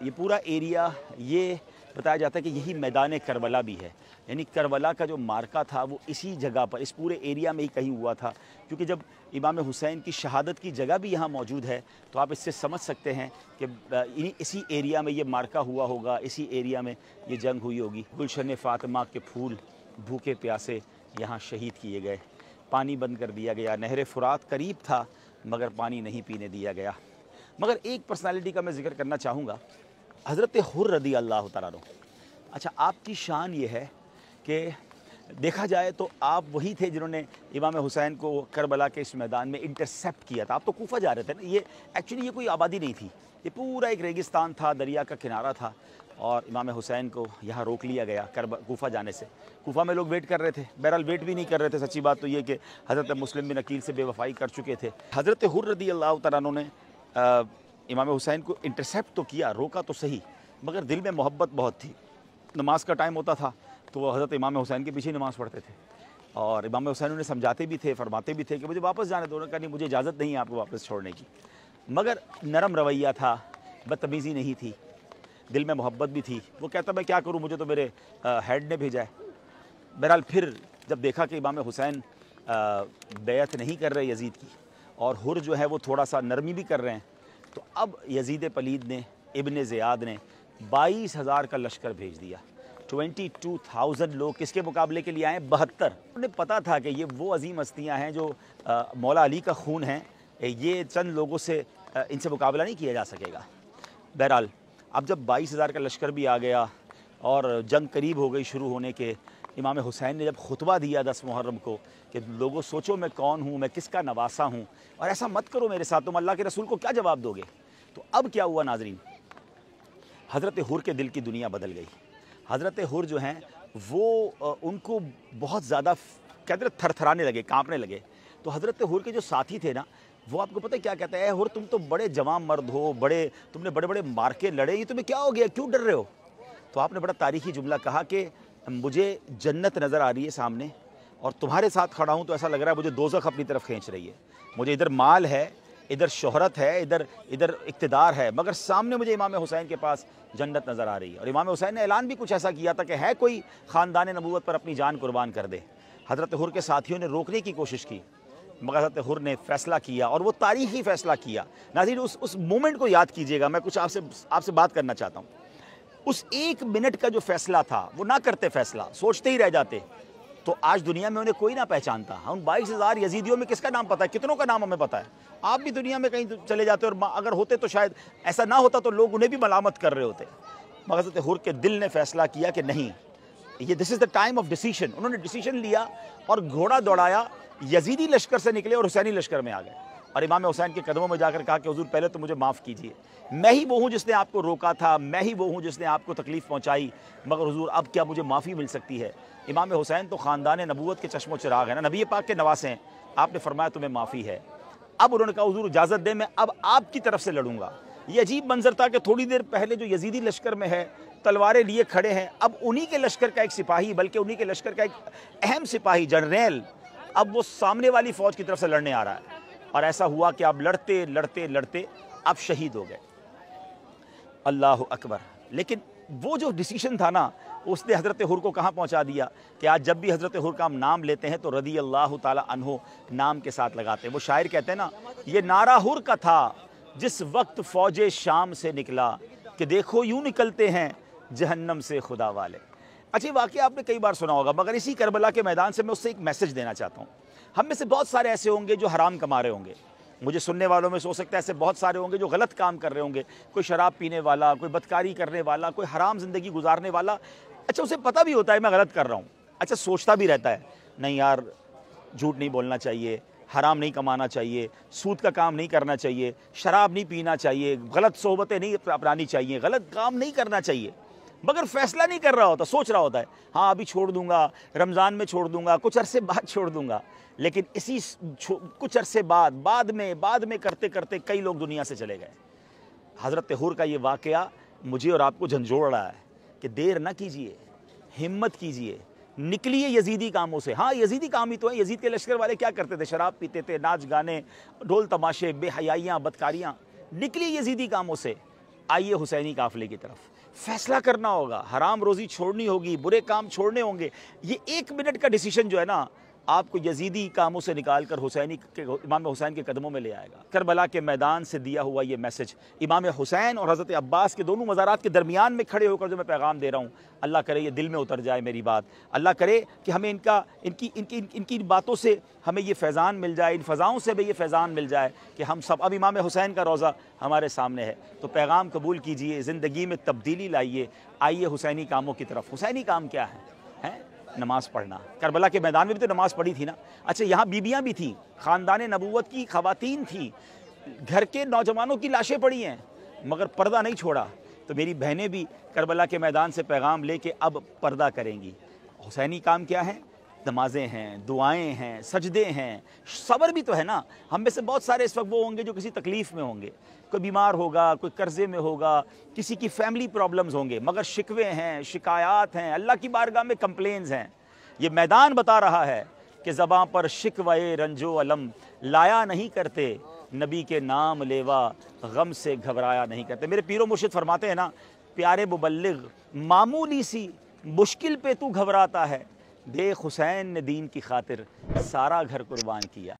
یہ پورا ایریا یہ بتایا جاتا ہے کہ یہی میدان کربلا بھی ہے، یعنی کربلا کا جو مارکا تھا وہ اسی جگہ پر اس پورے ایریا میں ہی کہیں ہوا تھا، کیونکہ جب امام حسین کی شہادت کی جگہ بھی یہاں موجود ہے تو آپ اس سے سمجھ سکتے ہیں کہ اسی ایریا میں یہ مارکا ہوا ہوگا، اسی ایریا میں یہ جنگ ہوئی ہوگی۔ گلشن فاطمہ کے پھول بھوکے پیاسے یہاں شہید کیے گئے، پانی بند کر دیا گیا، نہر فرات قریب تھا مگر پانی نہیں پینے دیا گیا۔ مگر ایک پرسنالٹی کا میں ذکر کرنا چاہوں گا، حضرت حر رضی اللہ تعالیٰ عنہ۔ اچھا، آپ کی شان یہ ہے کہ دیکھا جائے تو آپ وہی تھے جنہوں نے امام حسین کو کربلا کے اس میدان میں انٹرسیپٹ کیا تھا۔ آپ تو کوفہ جا رہے تھے نا، یہ ایکچولی یہ کوئی آبادی نہیں تھی، یہ پورا ایک ریگستان تھا، دریا کا کنارہ تھا، اور امام حسین کو یہاں روک لیا گیا کوفہ جانے سے۔ کوفہ میں لوگ ویٹ کر رہے تھے، بہرحال ویٹ بھی نہیں کر رہے تھے، سچی بات تو یہ کہ حضرت مسلم بن عقیل سے بے وفائی کر چکے تھے۔ حضرت حر رضی اللہ تعالیٰ عنہ نے امام حسین کو انٹرسیپٹ تو کیا، روکا تو صحیح، مگر دل میں محبت بہت تھی۔ نماز کا ٹائم ہوتا تھا تو وہ حضرت امام حسین کے پیچھے نماز پڑھتے تھے، اور امام حسین انہیں سمجھاتے بھی تھے، فرماتے بھی تھے کہ مجھے واپس جانے دو، کہ نہیں مجھے اجازت نہیں ہے آپ کو واپس چھوڑنے کی، مگر نرم رویہ تھا، بدتمیزی نہیں تھی، دل میں محبت بھی تھی۔ وہ کہتا میں کیا کروں، مجھے تو میرے ہیڈ نے بھیجا ہے۔ بہرحال پھر جب دیکھا کہ امام حسین بیعت نہیں کر رہے یزید کی، اور حر جو ہے وہ تھوڑا سا نرمی بھی کر رہے ہیں، تو اب یزید پلید نے، ابن زیاد نے 22,000 کا لشکر بھیج دیا۔ 22,000 لوگ کس کے مقابلے کے لیے آئے ہیں؟ 72۔ انہیں پتا تھا کہ یہ وہ عظیم ہستیاں ہیں جو مولا علی کا خون ہیں، یہ چند لوگوں سے ان سے مقابلہ نہیں کیا جا سکے گا۔ بہرحال اب جب 22,000 کا لشکر بھی آ گیا اور جنگ قریب ہو گئی شروع ہونے کے، امام حسین نے جب خطبہ دیا 10 محرم کو کہ لوگوں سوچو میں کون ہوں، میں کس کا نواسا ہوں، اور ایسا مت کرو میرے ساتھ، تم اللہ کے رسول کو کیا جواب دو گے؟ تو اب کیا ہوا ناظرین، حضرت حر کے دل کی دنیا بدل گئی۔ حضرت حر جو ہیں وہ ان کو بہت زیادہ کہتے ہیں تھر تھرانے لگے، کانپنے لگے۔ تو حضرت حر کے جو ساتھی تھے نا، وہ آپ کو پتہ کیا کہتا ہے، اے حر تم تو بڑے جوان مرد ہو، تم نے بڑے بڑے مارکے لڑے، یہ تمہیں کیا ہو گیا، کیوں ڈر رہے ہو؟ تو آپ نے بڑا تاریخی جملہ کہا کہ مجھے جنت نظر آ رہی ہے سامنے، اور تمہارے ساتھ کھڑا ہوں تو ایسا لگ رہا ہے مجھے دوزخ اپنی طرف کھینچ رہی ہے۔ مجھے ادھر مال ہے، ادھر شہرت ہے، ادھر اقتدار ہے، مگر سامنے مجھے امام حسین کے پاس جنت نظر آ رہی ہے۔ اور امام حسین نے اعلان بھی کچھ ایسا کیا تھا کہ ہے کوئی خاندان نبوت پر اپنی جان قربان کر دے۔ حضرت حر کے ساتھیوں نے روکنے کی کوشش کی، مگر حضرت حر نے فیصلہ کیا، اور وہ تاریخی فیصلہ کیا۔ ناظرین اس مومنٹ کو یاد کیجئے گا، میں کچھ آپ سے بات کرنا چاہتا ہوں۔ اس 1 منٹ کا جو فیصلہ تھا، وہ نہ کرتے فیصلہ، سوچتے ہی رہ جاتے، تو آج دنیا میں انہیں کوئی نہ پہچانتا۔ ہم 22,000 یزیدیوں میں کس کا نام پتہ ہے، کتنوں کا نام ہمیں پتہ ہے؟ آپ بھی دنیا میں کہیں چلے جاتے، اور اگر ہوتے تو شاید ایسا نہ ہوتا تو لوگ انہیں بھی ملامت کر رہے ہوتے۔ مگر حضرت حر کے دل نے فیصلہ کیا کہ نہیں، یہ دس از دا ٹائم آف ڈیسیشن۔ انہوں نے ڈیسیشن لیا اور گھوڑا دوڑایا، یزیدی لشکر سے نکلے اور حسینی لشکر میں آ گئے، اور امام حسین کے قدموں میں جا کر کہا کہ حضور پہلے تو مجھے معاف کیجئے، میں ہی وہ ہوں جس نے آپ کو روکا تھا، میں ہی وہ ہوں جس نے آپ کو تکلیف پہنچائی، مگر حضور اب کیا مجھے معافی مل سکتی ہے؟ امام حسین تو خاندان نبوت کے چشم و چراغ ہیں نا، نبی پاک کے نواسے ہیں، آپ نے فرمایا تمہیں معافی ہے۔ اب انہوں نے کہا حضور اجازت دیں، میں اب آپ کی طرف سے لڑوں گا۔ یہ عجیب منظر تھا کہ تھوڑی دیر پہلے جو یزیدی لشکر میں ہے تلواریں لیے کھڑے ہیں، اب انہی کے لشکر کا ایک سپاہی، بلکہ انہی کے لشکر کا ایک اہم سپاہی جنرل، اب وہ سامنے والی فوج کی طرف سے لڑنے آ رہا ہے، اور ایسا ہوا کہ اب لڑتے لڑتے لڑتے اب شہید ہو گئے۔ اللہ اکبر۔ لیکن وہ جو ڈیسیشن تھا نا، اس نے حضرت حر کو کہاں پہنچا دیا کہ آج جب بھی حضرت حر کا ہم نام لیتے ہیں تو رضی اللہ تعالی عنہ نام کے ساتھ لگاتے ہیں۔ وہ شاعر کہتے ہیں نا، یہ نعرہ حر کا تھا جس وقت فوج شام سے نکلا، کہ دیکھو یوں نکلتے ہیں جہنم سے خدا والے۔ اچھا واقعہ آپ نے کئی بار سنا ہوگا، مگر اسی کربلا کے میدان سے میں اس سے ایک میسج دینا چاہتا ہوں۔ ہم میں سے بہت سارے ایسے ہوں گے جو حرام کما رہے ہوں گے، مجھے سننے والوں میں ہو سکتا ہے ایسے بہت سارے ہوں گے جو غلط کام کر رہے ہوں گے، کوئی شراب پینے والا، کوئی بدکاری کرنے والا، کوئی حرام زندگی گزارنے والا۔ اچھا اسے پتہ بھی ہوتا ہے میں غلط کر رہا ہوں، اچھا سوچتا بھی رہتا ہے نہیں یار جھوٹ نہیں بولنا چاہیے، حرام نہیں کمانا چاہیے، سود کا کام نہیں کرنا چاہیے، شراب نہیں پینا چاہیے، غلط صحبتیں نہیں اپنانی چاہیے، غلط کام نہیں کرنا چاہیے، مگر فیصلہ نہیں کر رہا ہوتا، سوچ رہا ہوتا ہے ہاں ابھی چھوڑ دوں گا، رمضان میں چھوڑ دوں گا، کچھ عرصے بعد چھوڑ دوں گا۔ لیکن اسی کچھ عرصے بعد میں کرتے کرتے کئی لوگ دنیا سے چلے گئے۔ حضرت حر کا یہ واقعہ مجھے اور آپ کو جھنجھوڑ رہا ہے کہ دیر نہ کیجئے، ہمت کیجئے، نکلیے یزیدی کاموں سے۔ ہاں یزیدی کام ہی تو ہیں، یزید کے لشکر والے کیا کرتے تھے؟ شراب پیتے تھے، ناچ گانے، ڈھول تماشے، بے حیائیاں، بدکاریاں۔ نکلیے یزیدی کاموں سے، آئیے حسینی قافلے کی طرف، فیصلہ کرنا ہوگا، حرام روزی چھوڑنی ہوگی، برے کام چھوڑنے ہوں گے۔ یہ 1 منٹ کا ڈیسیشن جو ہے نا آپ کو یزیدی کاموں سے نکال کر امام حسین کے قدموں میں لے آئے گا۔ کربلا کے میدان سے دیا ہوا یہ میسج امام حسین اور حضرت عباس کے دونوں مزارات کے درمیان میں کھڑے ہو کر جو میں پیغام دے رہا ہوں، اللہ کرے یہ دل میں اتر جائے میری بات، اللہ کرے کہ ہمیں ان کی باتوں سے ہمیں یہ فیضان مل جائے، ان فضاؤں سے بھی یہ فیضان مل جائے کہ ہم سب اب امام حسین کا روضہ ہمارے سامنے ہے۔ تو پیغام قبول کیجئے، زندگی میں تبدیلی لائیے، آئیے حسینی کاموں کی طرف۔ حسینی کام کیا ہے؟ نماز پڑھنا۔ کربلا کے میدان میں بھی تو نماز پڑھی تھی نا۔ اچھا یہاں بیویاں بھی تھیں، خاندان نبوت کی خواتین تھیں، گھر کے نوجوانوں کی لاشیں پڑی ہیں مگر پردہ نہیں چھوڑا۔ تو میری بہنیں بھی کربلا کے میدان سے پیغام لے کے اب پردہ کریں گی۔ حسینی کام کیا ہے؟ نمازیں ہیں، دعائیں ہیں، سجدے ہیں، صبر بھی تو ہے نا۔ ہم میں سے بہت سارے اس وقت وہ ہوں گے جو کسی تکلیف میں ہوں گے، کوئی بیمار ہوگا، کوئی قرضے میں ہوگا، کسی کی فیملی پرابلمز ہوں گے، مگر شکوے ہیں، شکایات ہیں، اللہ کی بارگاہ میں کمپلینز ہیں۔ یہ میدان بتا رہا ہے کہ زباں پر شکوے رنج و الم لایا نہیں کرتے، نبی کے نام لیوا غم سے گھبرایا نہیں کرتے۔ میرے پیر و مرشد فرماتے ہیں نا، پیارے مبلغ معمولی سی مشکل پہ تو گھبراتا ہے، دیکھ حسین نے دین کی خاطر سارا گھر قربان کیا۔